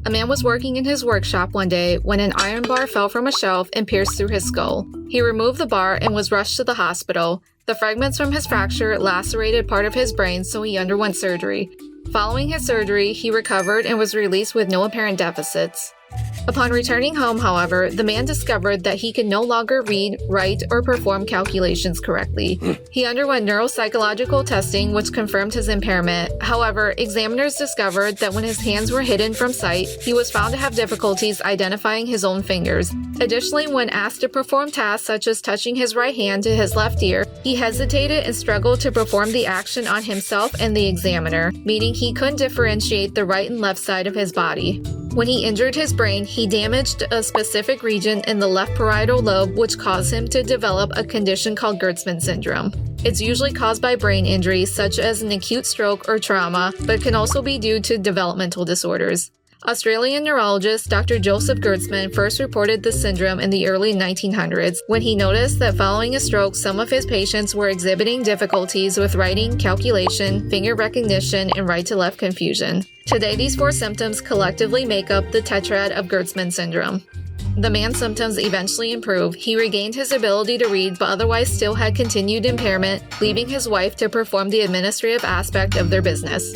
A man was working in his workshop one day when an iron bar fell from a shelf and pierced through his skull. He removed the bar and was rushed to the hospital. The fragments from his fracture lacerated part of his brain, so he underwent surgery. Following his surgery, he recovered and was released with no apparent deficits. Upon returning home, however, the man discovered that he could no longer read, write, or perform calculations correctly. He underwent neuropsychological testing, which confirmed his impairment. However, examiners discovered that when his hands were hidden from sight, he was found to have difficulties identifying his own fingers. Additionally, when asked to perform tasks such as touching his right hand to his left ear, he hesitated and struggled to perform the action on himself and the examiner, meaning he couldn't differentiate the right and left side of his body. When he injured his brain, he damaged a specific region in the left parietal lobe, which caused him to develop a condition called Gertzmann syndrome. It's usually caused by brain injuries, such as an acute stroke or trauma, but can also be due to developmental disorders. Australian neurologist Dr. Joseph Gertzmann first reported the syndrome in the early 1900s when he noticed that following a stroke, some of his patients were exhibiting difficulties with writing, calculation, finger recognition, and right-to-left confusion. Today, these 4 symptoms collectively make up the tetrad of Gertzmann syndrome. The man's symptoms eventually improved. He regained his ability to read, but otherwise still had continued impairment, leaving his wife to perform the administrative aspect of their business.